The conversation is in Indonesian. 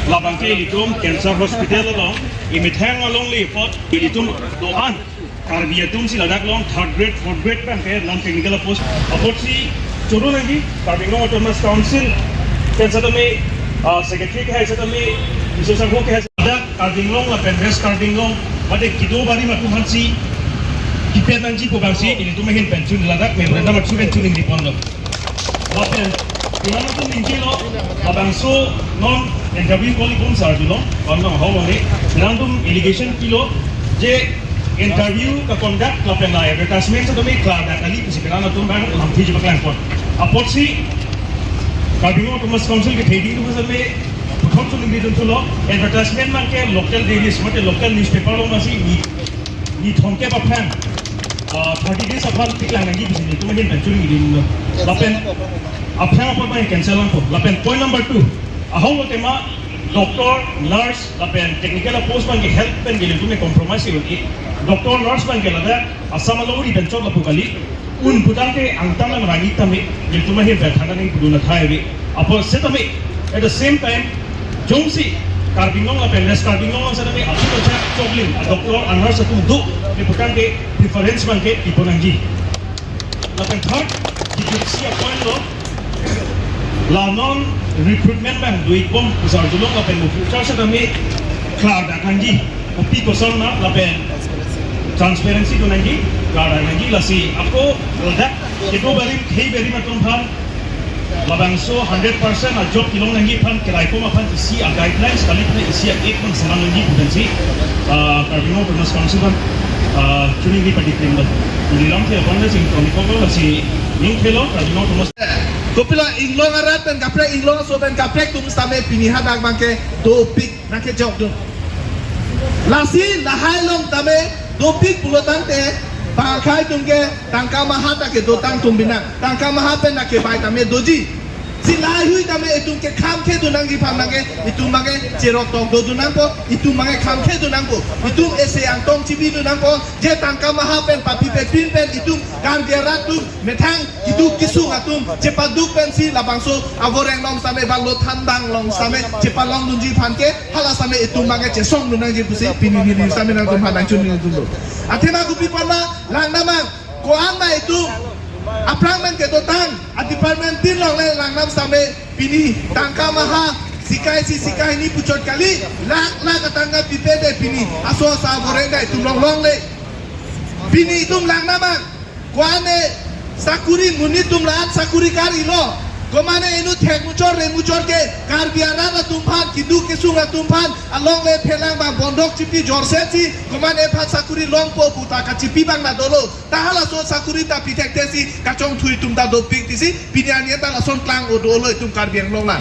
labang ke itum cancer hospital long imithang along le pot itum doan Karbi atum si ladak long third grade fourth grade bang ke non technical post apot si churu lagi Karbi long autonomous council cancer to me secretary ke hai sa to me isosang ho ke hai ladak Karbi long la penres Karbi long bade kido bari matu hansi kipen nanji ko bangsi ini tu mehin pensiun ladak memorandum at suben tuning di pondok lapen Kailangan ito ninji lo, abangso non interview kali pun sarju lo, kalau hau ni, kailangan ito irrigation kilo, je interview ka conduct lapen la advertisement sa dumi klar na kali kasi kailangan ito bang lampi je baklan pon. Apot si Karbi Autonomous Council ke heading tu sa me, puthon suling di tu lo, advertisement man ke local daily smart local newspaper lo masih ni thongke aphan 30 days aphan tiklang lagi di sini, itu mungkin penculing di lapen. Aphan apa yang cancel langko. Lapen point number 2. Ahong lo tema doktor, nurse, lapen technical post bang ke health pen gele tu me compromise lagi. Doktor, nurse bang ke lada asam lo di bencok lapu kali. Un putang ke angtam lang rangi tame gele tu me he berthanda ning puduna thai be. Apo se tame at the same time jongsi Karbi long lapen les Karbi long sa tame asu ko cha chobling doktor, nurse tu du ni putang ke preference bang ke iponangji. Lapen third si appoint lo la non recruitment bang duit bom usar julong la pen future sa kami cloud akanji kopi kosong na la pen transparency to nangi cloud akanji la si ako roda itu bari hei bari matum phan la bang so 100% a job kilong nangi phan kirai ko ma phan isi a guidelines kali phan isi a ek man salam nangi potensi Karbi Autonomous Council ban tuning di padi krimba dilam ke apon sing toni ko la si ning khelo Karbi Autonomous Kopila inglong arat dan kaprek inglong so dan kaprek tum same pinihan ang bangke topik nake jok dun. Lasi lahai long tame topik pulotan te pakai tumke tangka mahata ke dotang tumbina tangka mahapen nake bai tame doji. Si lahui tame itum ke kam ke dunang di pam nake itum mange cerok tong do dunang po itum mange kam ke dunang po itum ese yang tong cibi dunang po je tangka mahapen papi pe pin pen itum Karbi Arat tu metang itu kisung atum cepat duk pensi labangso agoreng long same balot handang long same cepat long nunji panke hala same itu mange cesong nunang ji pusi pini same nang tum handang cun nang tum athema gupi parna lang namang ko ama itu aprangmen ke dotang a department tin long le lang nam same pini tangka maha sikai ni pucot kali la katangga pipede pini aso sa goreng da itu long long le pini itu lang namang kuane sakuri muni tumlaan sakuri kari lo komane inu thek muchor re muchor ke Karbi Arat tumphan kidu kesung tumphan along le phelang ba bondok chipi jorsechi komane pha sakuri long po puta ka chipi bang na dolo tahala so sakuri ta pitek tesi kachong thui tumta do pik tisi pinyania ta la son klang o dolo tum Karbi long la